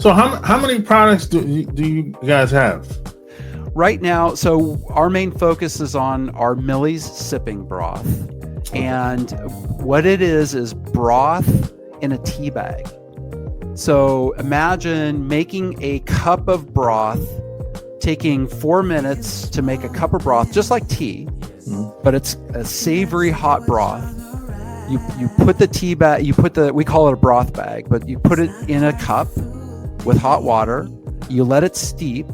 So how many products do you guys have? Right now, so our main focus is on our Millie's sipping broth. And what it is broth in a tea bag. So imagine making a cup of broth, taking 4 minutes to make a cup of broth, just like tea, but it's a savory hot broth. You put the tea bag, we call it a broth bag, but you put it in a cup with hot water. You let it steep.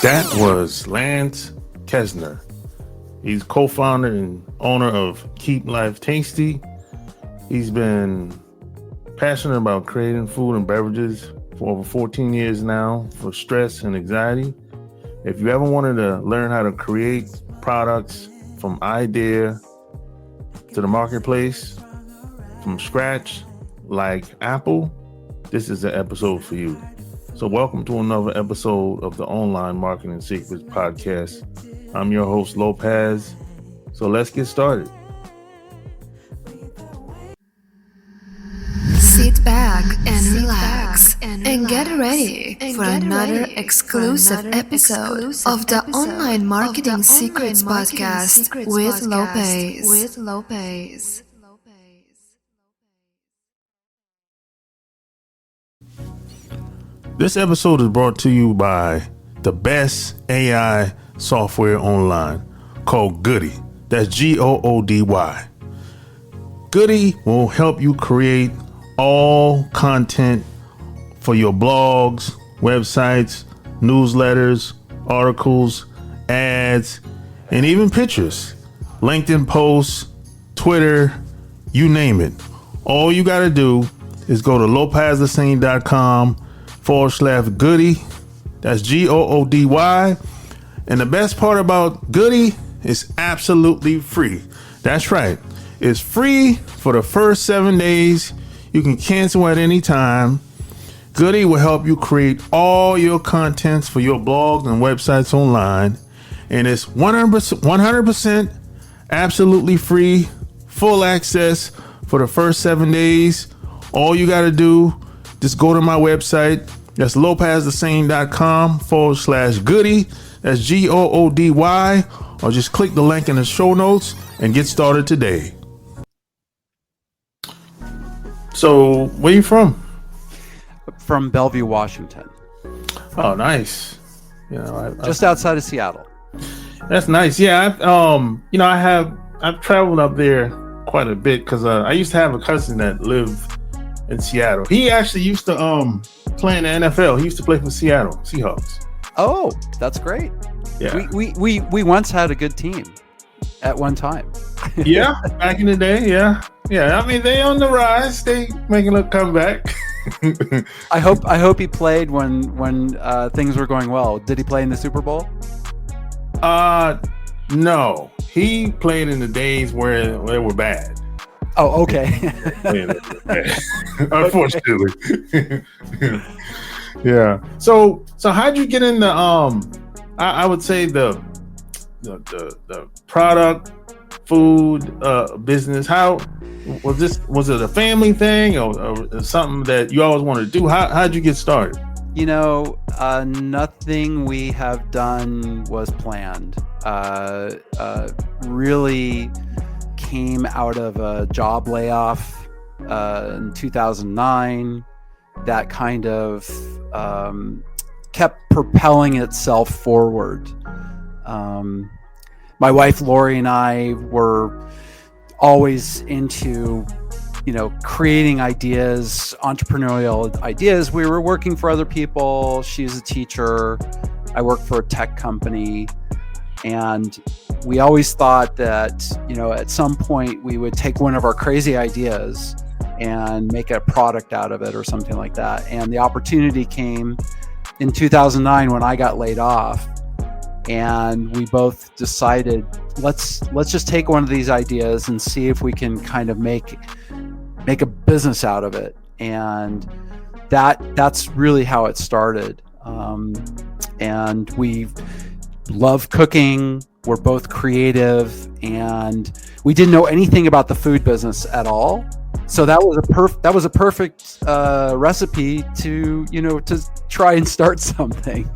That was LLance Kezner. He's co-founder and owner of Keep Life Tasty. He's been passionate about creating food and beverages for over 14 years now for stress and anxiety. If you ever wanted to learn how to create products from idea to the marketplace from scratch, like Apple, this is the episode for you. So welcome to another episode of the Online Marketing Secrets Podcast. I'm your host, Lopez. So let's get started. Sit back and relax and get ready for another exclusive episode of the Online Marketing Secrets Podcast with Lopez. This episode is brought to you by the best AI software online called Goody. That's Goody. Goody will help you create all content for your blogs, websites, newsletters, articles, ads, and even pictures, LinkedIn posts, Twitter, you name it. All you got to do is go to lopezthesane.com/Goody. That's Goody. And the best part about Goody is absolutely free. That's right. It's free for the first 7 days. You can cancel at any time. Goody will help you create all your contents for your blogs and websites online. And it's 100% absolutely free, full access for the first 7 days. All you got to do, just go to my website. That's lopezthesane.com/Goody. That's Goody. Or just click the link in the show notes and get started today. So, where you from? From Bellevue, Washington. Oh, nice. Just outside of Seattle. That's nice. Yeah, I've traveled up there quite a bit because I used to have a cousin that lived in Seattle. He actually used to play in the NFL. He used to play for Seattle Seahawks. Oh, that's great. Yeah. We once had a good team at one time. Yeah, back in the day. Yeah. I mean, they on the rise. They making a comeback. I hope he played when things were going well. Did he play in the Super Bowl? No. He played in the days where they were bad. Oh, okay. Unfortunately. Yeah. So how'd you get into I would say the product food business? How was it a family thing or something that you always wanted to do? How'd you get started? Nothing we have done was planned. Really came out of a job layoff in 2009 that kind of kept propelling itself forward. My wife Lori and I were always into creating ideas, entrepreneurial ideas. We were working for other people. She's a teacher. I work for a tech company. And we always thought that, at some point we would take one of our crazy ideas and make a product out of it or something like that. And the opportunity came in 2009 when I got laid off. And we both decided, let's just take one of these ideas and see if we can kind of make a business out of it. And that's really how it started. And we love cooking. We're both creative, and we didn't know anything about the food business at all. So that was a perfect recipe to try and start something.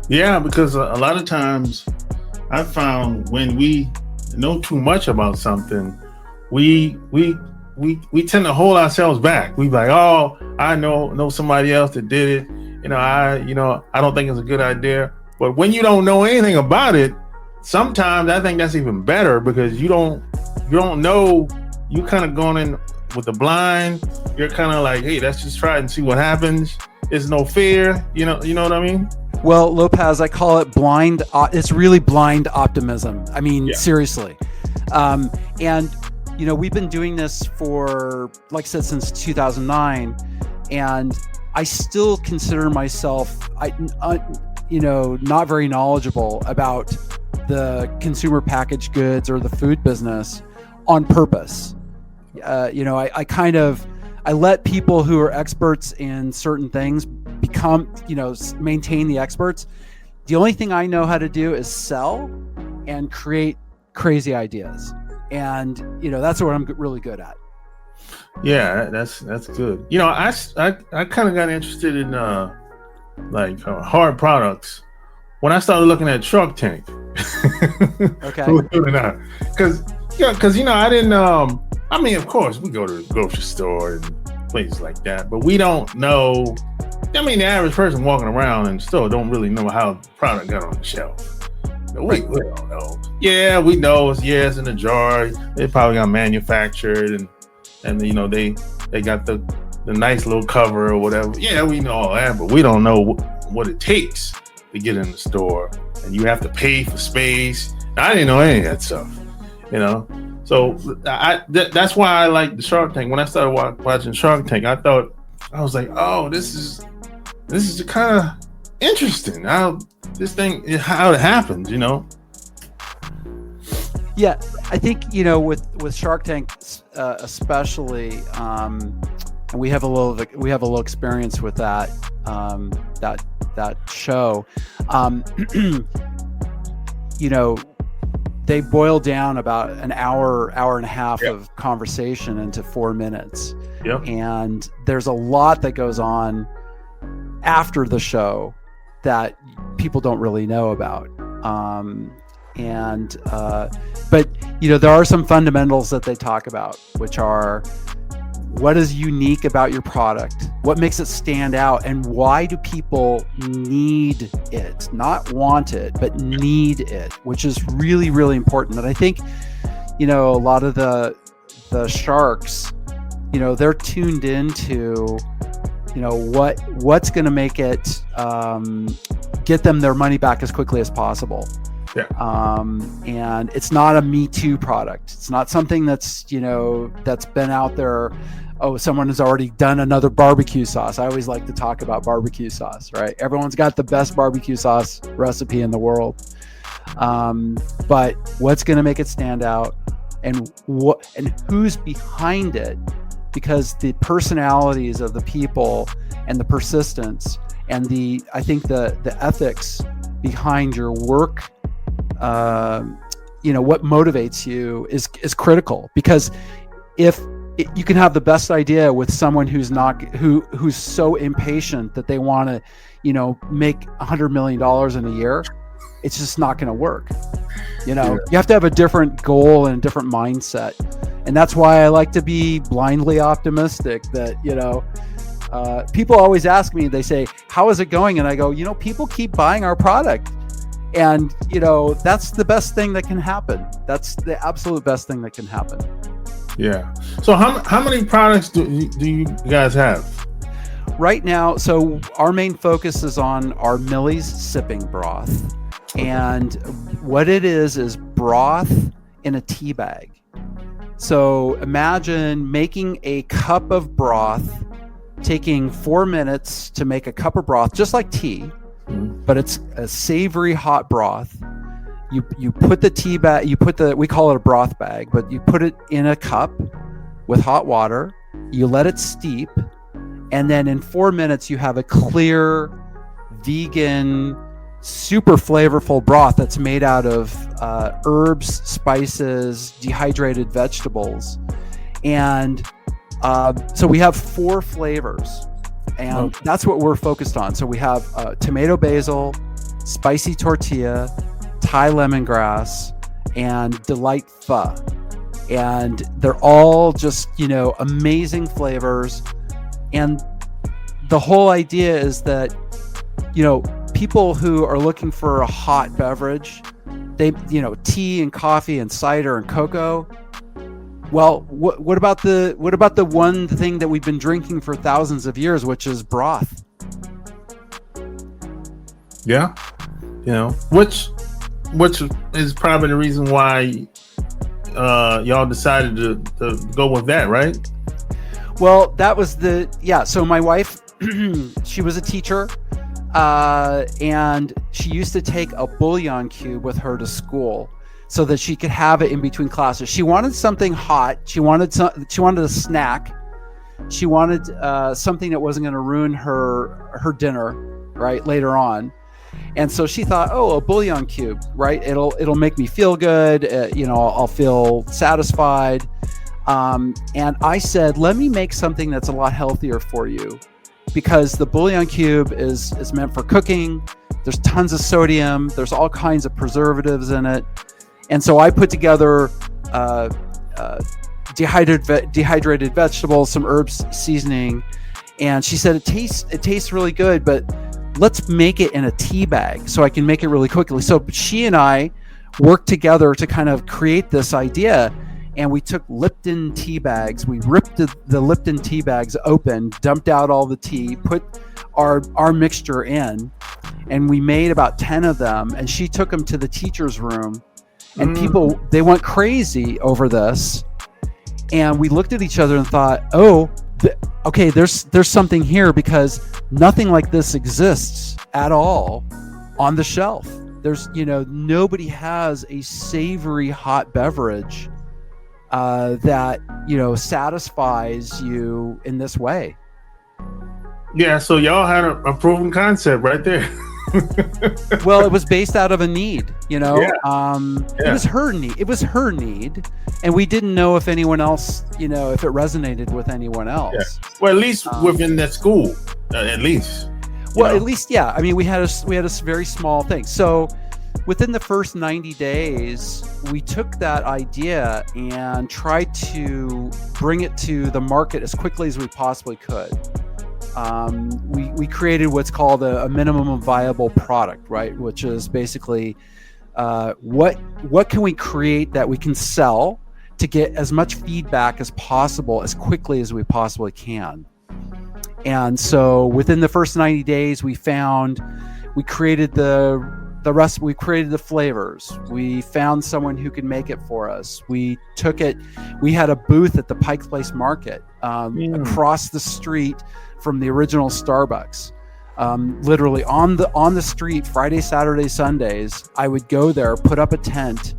Yeah, because a lot of times I found when we know too much about something, we tend to hold ourselves back. We like, oh, I know somebody else that did it. I don't think it's a good idea. But when you don't know anything about it, sometimes I think that's even better, because you don't know. You kind of going in with the blind. You're kind of like, hey, let's just try it and see what happens. There's no fear. You know what I mean? Well, Lopez, I call it blind. It's really blind optimism. I mean, seriously. And we've been doing this for, like I said, since 2009, and I still consider myself, not very knowledgeable about the consumer packaged goods or the food business on purpose. I let people who are experts in certain things maintain the experts. The only thing I know how to do is sell and create crazy ideas. And, that's what I'm really good at. Yeah, that's good. I kind of got interested in hard products when I started looking at Shark Tank. Okay. Because I didn't. Of course, we go to the grocery store and places like that, but we don't know. The average person walking around in the store don't really know how the product got on the shelf. We don't know. Yeah, we know it's in the jar. They probably got manufactured and they got the nice little cover or whatever. Yeah, we know all that, but we don't know what it takes to get in the store, and you have to pay for space. I didn't know any of that stuff, So that's why I like the Shark Tank. When I started watching Shark Tank, I was like, oh, this is kind of interesting how it happens, Yeah, I think with Shark Tank especially, and we have a little experience with that show. They boil down about an hour and a half of conversation into 4 minutes. Yep. And there's a lot that goes on after the show that people don't really know about. But there are some fundamentals that they talk about, which are what is unique about your product, what makes it stand out, and why do people need it, not want it, but need it, which is really, really important. And I think, a lot of the sharks, they're tuned into, what's going to make it, get them their money back as quickly as possible. Yeah. And it's not a Me Too product. It's not something that's been out there. Oh, someone has already done another barbecue sauce. I always like to talk about barbecue sauce, right? Everyone's got the best barbecue sauce recipe in the world. But what's going to make it stand out, and who's behind it? Because the personalities of the people and the persistence and I think the ethics behind your work, what motivates you is critical. Because if you can have the best idea with someone who's so impatient that they want to, make $100 million in a year, it's just not going to work. You have to have a different goal and a different mindset. And that's why I like to be blindly optimistic that, people always ask me, they say, how is it going? And I go, people keep buying our product. And, that's the best thing that can happen. That's the absolute best thing that can happen. Yeah. So how many products do you guys have? Right now, so our main focus is on our Millie's sipping broth. And what it is broth in a tea bag. So imagine making a cup of broth, taking 4 minutes to make a cup of broth, just like tea, but it's a savory hot broth. You put the tea bag, we call it a broth bag, but you put it in a cup with hot water, you let it steep, and then in 4 minutes you have a clear, vegan, super flavorful broth that's made out of herbs, spices, dehydrated vegetables. And so we have 4 flavors, and that's what we're focused on. So we have tomato basil, spicy tortilla, Thai lemongrass, and delight pho. And they're all just, amazing flavors. And the whole idea is that, people who are looking for a hot beverage, they, tea and coffee and cider and cocoa. Well, what about the one thing that we've been drinking for thousands of years, which is broth? Yeah, which is probably the reason why y'all decided to go with that, right? Well, that was so my wife, she was a teacher, and she used to take a bouillon cube with her to school so that she could have it in between classes. She wanted something hot. She wanted a snack. She wanted something that wasn't going to ruin her dinner, right, later on. And so she thought, a bouillon cube, right? It'll make me feel good. I'll feel satisfied. And I said, let me make something that's a lot healthier for you, because the bouillon cube is meant for cooking. There's tons of sodium. There's all kinds of preservatives in it. And so I put together dehydrated vegetables, some herbs seasoning, and she said it tastes really good, but let's make it in a tea bag so I can make it really quickly. So she and I worked together to kind of create this idea, and we took Lipton tea bags. We ripped the Lipton tea bags open, dumped out all the tea, put our mixture in, and we made about 10 of them, and she took them to the teacher's room. And people, they went crazy over this. And we looked at each other and thought, okay, there's something here, because nothing like this exists at all on the shelf. There's, nobody has a savory hot beverage that, satisfies you in this way. Yeah, so y'all had a proven concept right there. Well, it was based out of a need, Yeah. It was her need. It was her need, and we didn't know if anyone else, if it resonated with anyone else. Yeah. Well, at least within that school, at least. At least, yeah. I mean, we had a very small thing. So, within the first 90 days, we took that idea and tried to bring it to the market as quickly as we possibly could. We created what's called a minimum viable product, right? Which is basically what can we create that we can sell to get as much feedback as possible as quickly as we possibly can. And so within the first 90 days, we created the rest. We created the flavors. We found someone who could make it for us. We took it. We had a booth at the Pike Place Market across the street from the original Starbucks. Literally on the street, Friday, Saturday, Sundays, I would go there, put up a tent,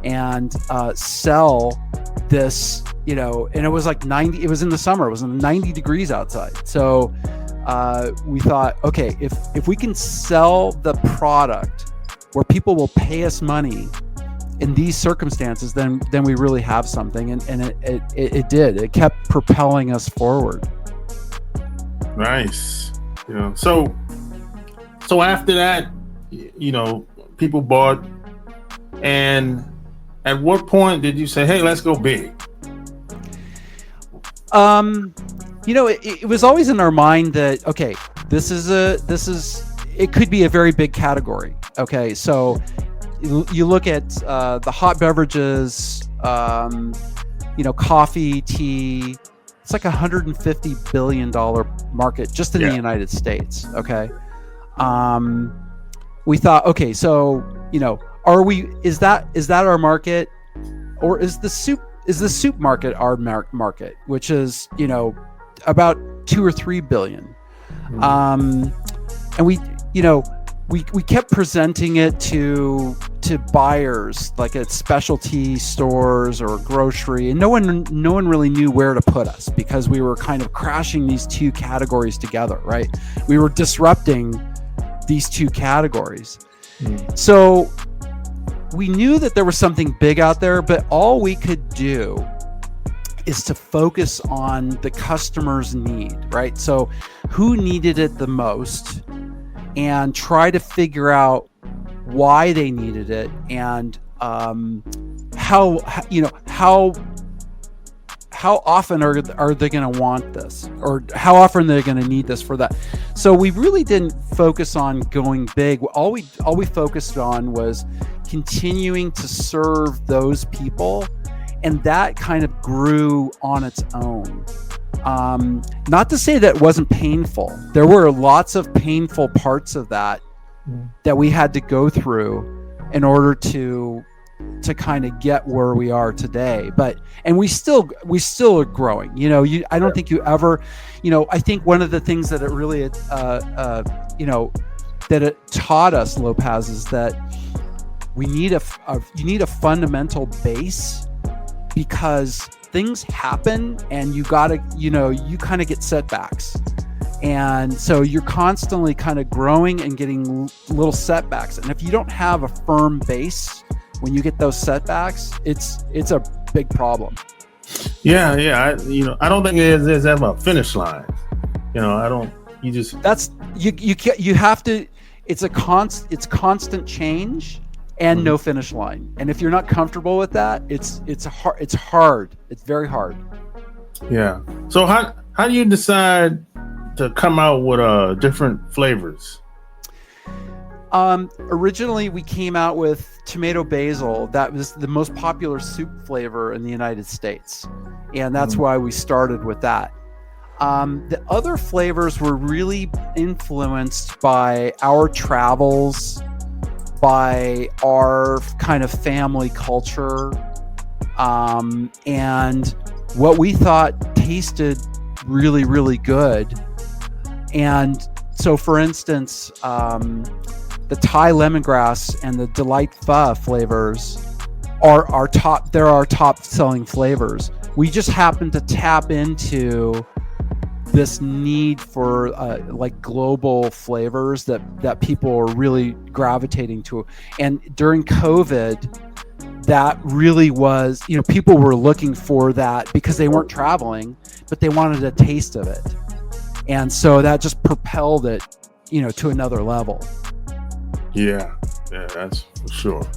and sell this, and it was like 90, it was in the summer, it was 90 degrees outside. So we thought, okay, if we can sell the product where people will pay us money in these circumstances, then we really have something. And it did. It kept propelling us forward. Nice. So after that, people bought, and at what point did you say, hey, let's go big? It was always in our mind that, okay, it could be a very big category. Okay. So you look at the hot beverages, coffee, tea. It's like $150 billion market just in the United States. Okay. We thought, okay, so, is that our market, or is the soup market our market, which is, about 2 or 3 billion. And we kept presenting it to buyers, like at specialty stores or grocery, and no one really knew where to put us, because we were kind of crashing these two categories together, right? We were disrupting these two categories. So we knew that there was something big out there, but all we could do is to focus on the customer's need, right? So who needed it the most, and try to figure out why they needed it, and how often are they going to want this, or how often they're going to need this for that. So we really didn't focus on going big. All we focused on was continuing to serve those people, and that kind of grew on its own. Not to say that it wasn't painful. There were lots of painful parts of that we had to go through in order to kind of get where we are today. And we still are growing. I don't think you ever, I think one of the things that it really, that it taught us, Lopez, is that you need a fundamental base, because things happen and you gotta, you kind of get setbacks. And so you're constantly kind of growing and getting little setbacks. And if you don't have a firm base when you get those setbacks, it's a big problem. Yeah. I don't think there's ever a finish line. You have to, it's constant change and no finish line. And if you're not comfortable with that, it's hard. It's very hard. Yeah. So how do you decide to come out with different flavors? Originally we came out with tomato basil. That was the most popular soup flavor in the United States, and that's why we started with that. The other flavors were really influenced by our travels, by our kind of family culture, and what we thought tasted really, really good. And so, for instance, the Thai lemongrass and the Delight Pho flavors are our top. They're our top selling flavors. We just happen to tap into this need for like global flavors that people are really gravitating to. And during COVID, that really was, people were looking for that because they weren't traveling, but they wanted a taste of it. And so that just propelled it, to another level. Yeah, that's for sure.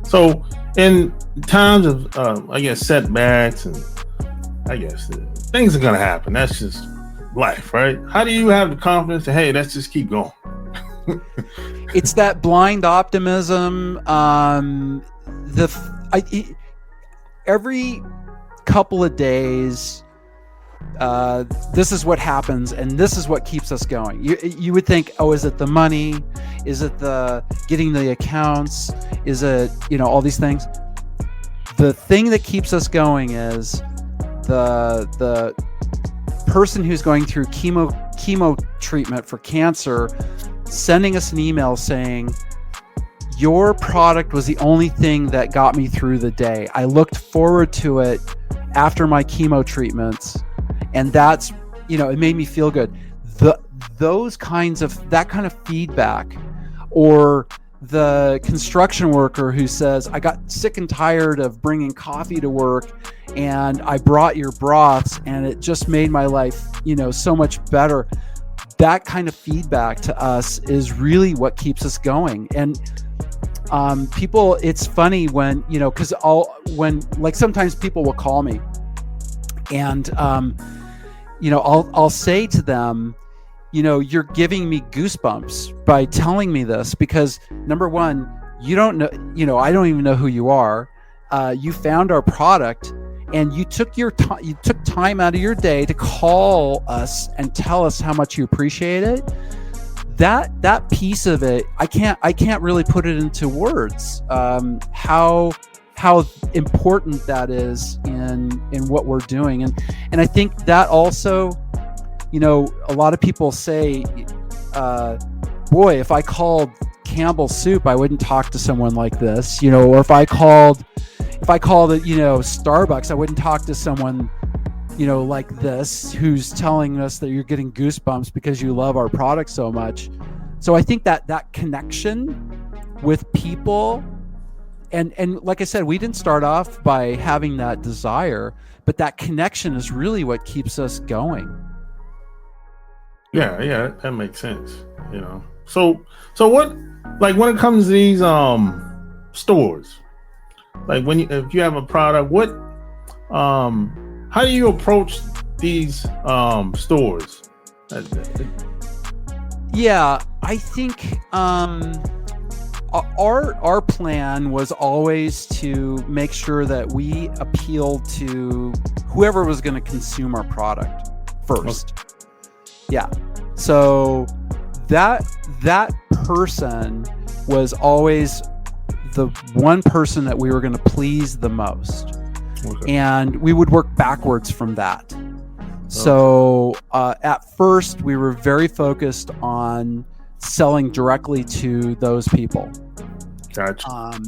So in times of, setbacks, and I guess things are going to happen. That's just life, right? How do you have the confidence to, hey, let's just keep going? It's that blind optimism. Every couple of days, this is what happens, and this is what keeps us going. You would think, oh, is it the money? Is it the getting the accounts? Is it, all these things? The thing that keeps us going is the person who's going through chemo treatment for cancer sending us an email saying, your product was the only thing that got me through the day. I looked forward to it after my chemo treatments, and that's, it made me feel good. That kind of feedback, or the construction worker who says, I got sick and tired of bringing coffee to work, and I brought your broths, and it just made my life, so much better. That kind of feedback to us is really what keeps us going. And people, it's funny when, because sometimes people will call me, and I'll say to them, you're giving me goosebumps by telling me this, because number one, you don't know, I don't even know who you are. You found our product, and you took time out of your day to call us and tell us how much you appreciate it. That piece of it, I can't really put it into words. How important that is in what we're doing, and I think that also, a lot of people say, boy, if I called Campbell's Soup, I wouldn't talk to someone like this, or if I called it, Starbucks, I wouldn't talk to someone, like this, who's telling us that you're getting goosebumps because you love our product so much. So I think that connection with people, and like I said, we didn't start off by having that desire, but that connection is really what keeps us going. Yeah, that makes sense. So what, like when it comes to these stores, like if you have a product, what how do you approach these stores? Yeah, I think our plan was always to make sure that we appealed to whoever was going to consume our product first. Okay. Yeah. So that person was always the one person that we were going to please the most. Okay. And we would work backwards from that. So at first, we were very focused on selling directly to those people. Gotcha.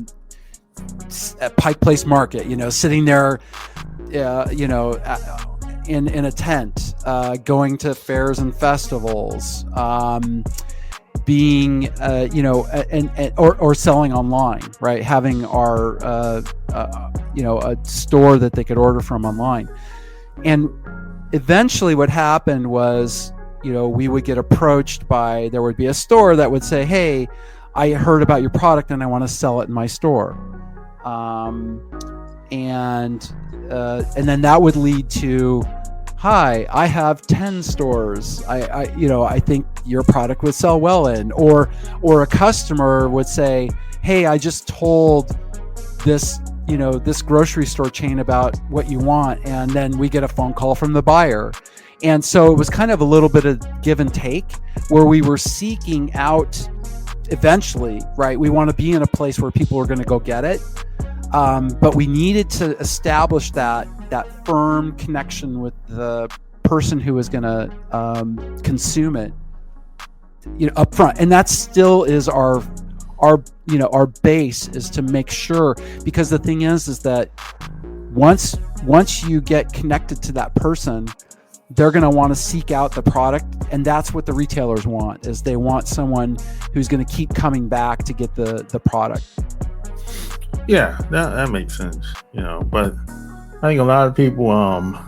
At Pike Place Market, sitting there, in a tent, going to fairs and festivals, being, or selling online, right? Having our, a store that they could order from online. And eventually what happened was, we would get approached there would be a store that would say, hey, I heard about your product and I want to sell it in my store. And then that would lead to, hi, I have 10 stores. I think your product would sell well in, or a customer would say, hey, I just told this grocery store chain about what you want. And then we get a phone call from the buyer. And so it was kind of a little bit of give and take where we were seeking out eventually, right? We want to be in a place where people are going to go get it. But we needed to establish that firm connection with the person who is going to consume it, up front. And that still is our base, is to make sure, because the thing is that once you get connected to that person, they're going to want to seek out the product. And that's what the retailers want, is they want someone who's going to keep coming back to get the product. Yeah, that makes sense, but I think a lot of people, I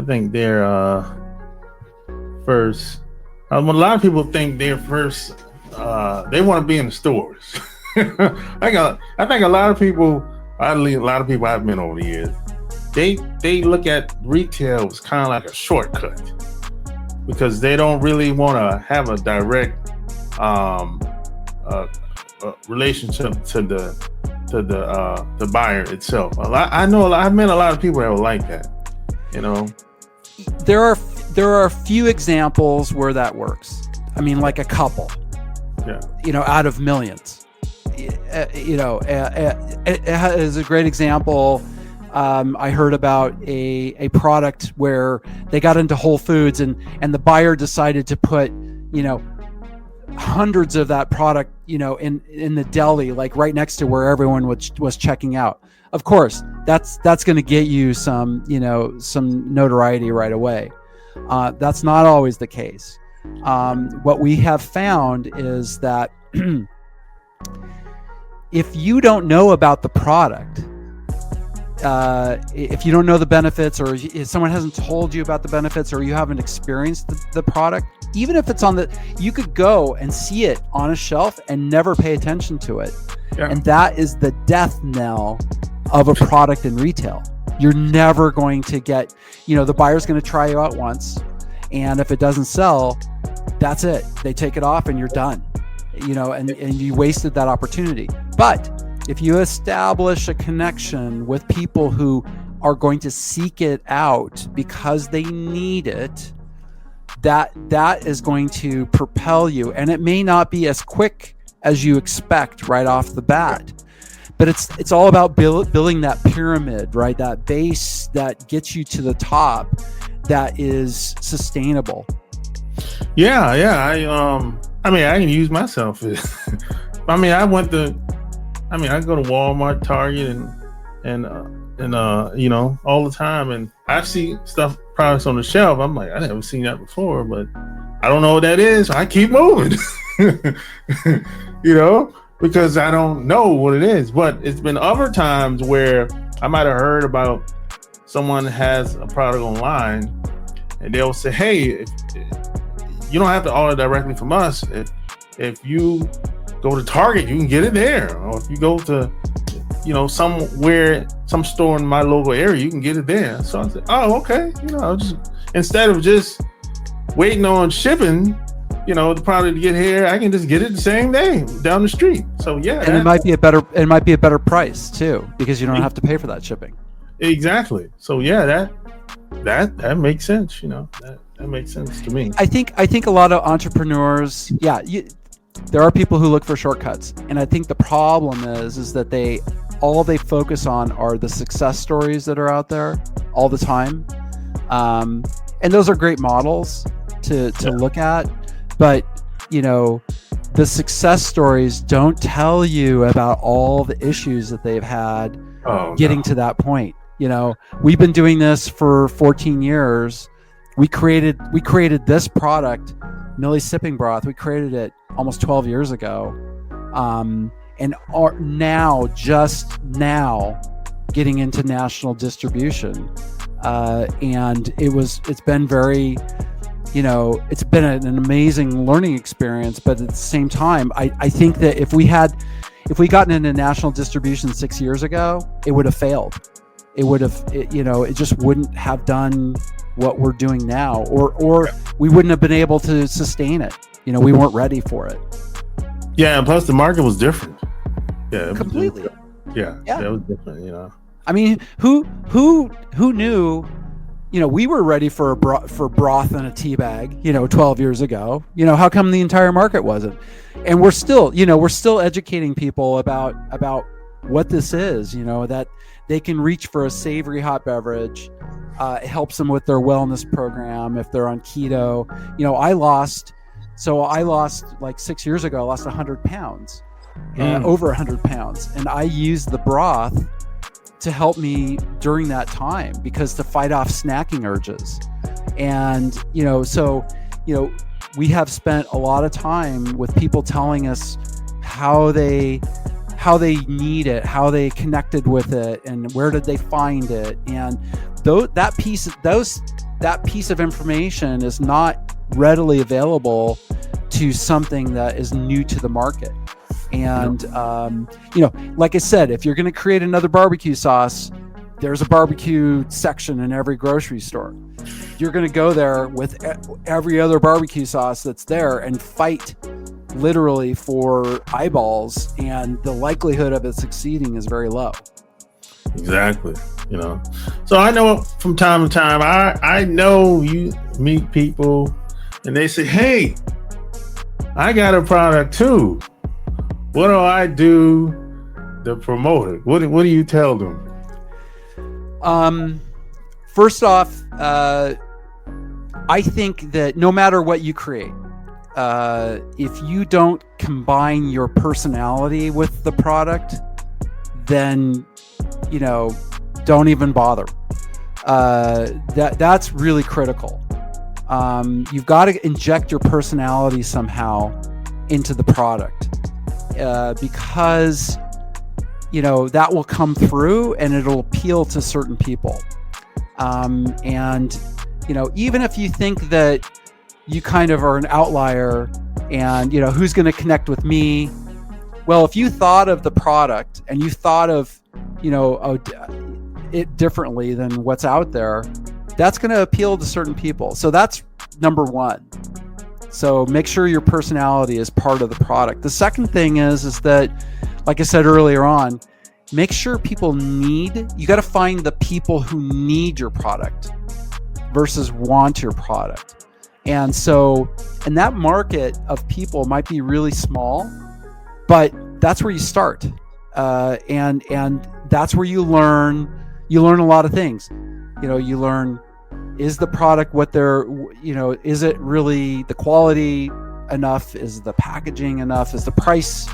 think they're first, a lot of people think they're first, they want to be in the stores. I think a lot of people, a lot of people I've met over the years, they look at retail as kind of like a shortcut, because they don't really want to have a direct relationship to the buyer itself. I've met a lot of people that would like that. There are a few examples where that works. I mean, like a couple. Yeah. Out of millions. It is a great example. I heard about a product where they got into Whole Foods and the buyer decided to put, hundreds of that product, in the deli, like right next to where everyone was checking out. Of course, that's going to get you some notoriety right away. That's not always the case. What we have found is that if you don't know about the product, if you don't know the benefits, or if someone hasn't told you about the benefits, or you haven't experienced the product, even if it's you could go and see it on a shelf and never pay attention to it. Yeah. And that is the death knell of a product in retail. You're never going to get, the buyer's going to try you out once. And if it doesn't sell, that's it. They take it off and you're done, and you wasted that opportunity. But if you establish a connection with people who are going to seek it out because they need it, that is going to propel you. And it may not be as quick as you expect right off the bat, but it's all about building that pyramid, right? That base that gets you to the top, that is sustainable. Yeah. I can use myself. I go to Walmart, Target, and all the time, and I see products on the shelf. I'm like, I never seen that before, but I don't know what that is. So I keep moving, because I don't know what it is. But it's been other times where I might have heard about someone has a product online, and they'll say, hey, you don't have to order directly from us. If you go to Target, you can get it there. Or if you go to, some store in my local area, you can get it there. So I said, oh, okay. Instead of just waiting on shipping, the product to get here, I can just get it the same day down the street. So yeah. And it might be a better price too, because you don't have to pay for that shipping. Exactly. So yeah, that makes sense. That makes sense to me. I think a lot of entrepreneurs, there are people who look for shortcuts, and I think the problem is that all they focus on are the success stories that are out there all the time, and those are great models to look at, but the success stories don't tell you about all the issues that they've had getting to that point. We've been doing this for 14 years. We created this product, Millie Sipping Broth. We created it almost 12 years ago, and are just now getting into national distribution. And it's been very, it's been an amazing learning experience. But at the same time, I think that if we gotten into national distribution 6 years ago, it would have failed. It just wouldn't have done what we're doing now, or we wouldn't have been able to sustain it. We weren't ready for it. Yeah, and plus the market was different. Yeah, completely. Yeah, it was different. I mean, who knew? We were ready for broth in a tea bag, 12 years ago. How come the entire market wasn't? And we're still educating people about what this is. That they can reach for a savory hot beverage. It helps them with their wellness program if they're on keto. I lost like 6 years ago. I lost 100 pounds, over 100 pounds, and I used the broth to help me during that time, because to fight off snacking urges. And we have spent a lot of time with people telling us how they need it, how they connected with it, and where did they find it. And that piece of information is not readily available to something that is new to the market. And like I said, if you're going to create another barbecue sauce, there's a barbecue section in every grocery store. You're going to go there with every other barbecue sauce that's there and fight literally for eyeballs, and the likelihood of it succeeding is very low. Exactly. So I know from time to time, I know you meet people and they say, hey, I got a product too. What do I do to promote it? What do you tell them? First off, I think that no matter what you create, if you don't combine your personality with the product, then don't even bother. That's really critical. You've got to inject your personality somehow into the product, because that will come through and it'll appeal to certain people. And even if you think that you kind of are an outlier and who's going to connect with me, well, if you thought of the product and you thought of it differently than what's out there, that's going to appeal to certain people. So that's number one. So make sure your personality is part of the product. The second thing is that, like I said earlier on, make sure you got to find the people who need your product versus want your product. And that market of people might be really small, but that's where you start. And that's where you learn a lot of things. You learn, is the product what is it really the quality enough? Is the packaging enough? Is the price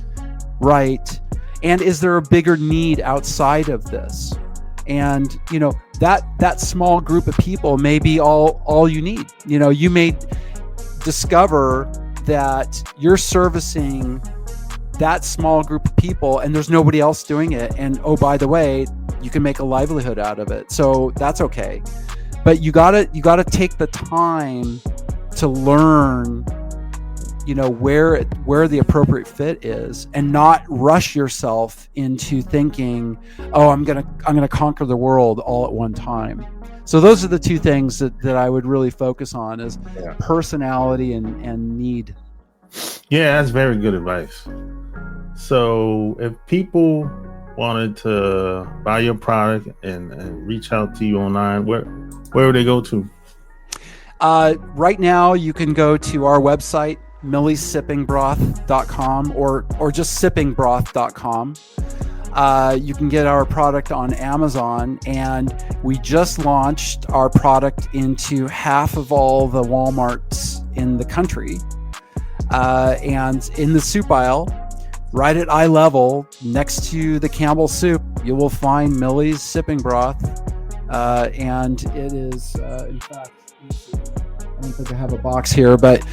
right? And is there a bigger need outside of this? And that small group of people may be all you need. You may discover that you're servicing that small group of people and there's nobody else doing it. And oh, by the way, You can make a livelihood out of it. So that's okay. But you gotta take the time to learn, where the appropriate fit is, and not rush yourself into thinking, oh, I'm gonna conquer the world all at one time. So those are the two things that I would really focus on, is personality and need. Yeah, that's very good advice. So if people wanted to buy your product and reach out to you online, where would they go to? Right now, you can go to our website, milliesippingbroth.com, or just sippingbroth.com. You can get our product on Amazon, and we just launched our product into half of all the Walmarts in the country. And in the soup aisle, right at eye level, next to the Campbell soup, you will find Millie's Sipping Broth. And it is, in fact, I don't think I have a box here, but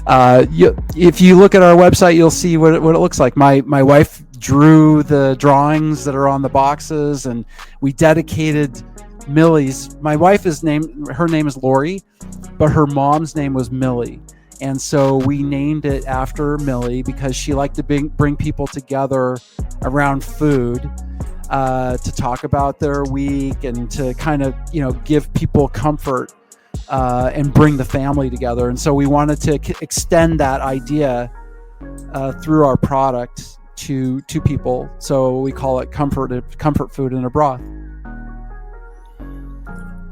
if you look at our website, you'll see what it looks like. My wife drew the drawings that are on the boxes, and we dedicated Millie's. My wife her name is Lori, but her mom's name was Millie. And so we named it after Millie because she liked to bring people together around food, to talk about their week and to kind of, give people comfort, and bring the family together. And so we wanted to extend that idea through our product to people. So we call it comfort food in a broth.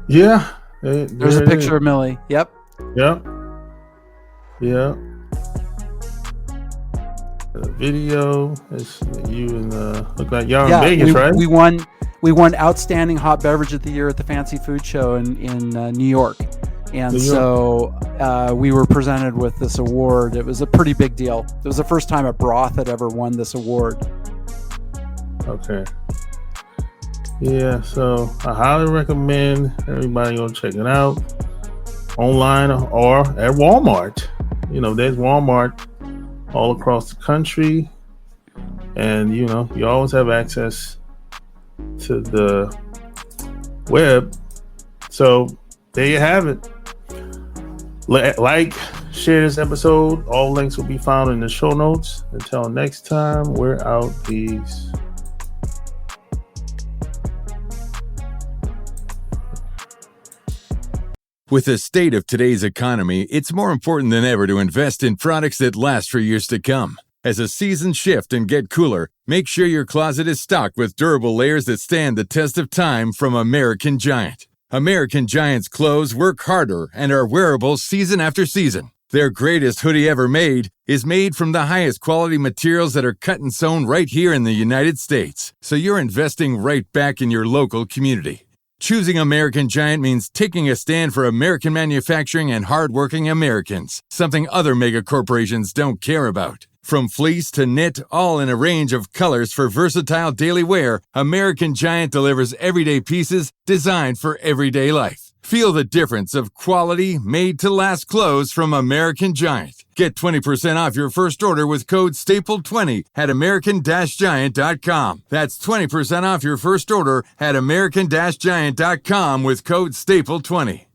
Yeah. There's a picture of Millie. Yep. Yep. Yeah. The video is you and look like y'all in Vegas, right? We won outstanding hot beverage of the year at the Fancy Food Show in New York. And so we were presented with this award. It was a pretty big deal. It was the first time a broth had ever won this award. Okay. Yeah, so I highly recommend everybody go check it out online or at Walmart. There's Walmart all across the country, and you always have access to the web. So there you have it. Like, share this episode. All links will be found in the show notes. Until next time, we're out. Peace. With the state of today's economy, it's more important than ever to invest in products that last for years to come. As the seasons shift and get cooler, make sure your closet is stocked with durable layers that stand the test of time from American Giant. American Giant's clothes work harder and are wearable season after season. Their greatest hoodie ever made is made from the highest quality materials that are cut and sewn right here in the United States, so you're investing right back in your local community. Choosing American Giant means taking a stand for American manufacturing and hardworking Americans, something other mega corporations don't care about. From fleece to knit, all in a range of colors for versatile daily wear, American Giant delivers everyday pieces designed for everyday life. Feel the difference of quality, made-to-last clothes from American Giant. Get 20% off your first order with code STAPLE20 at american-giant.com. That's 20% off your first order at american-giant.com with code STAPLE20.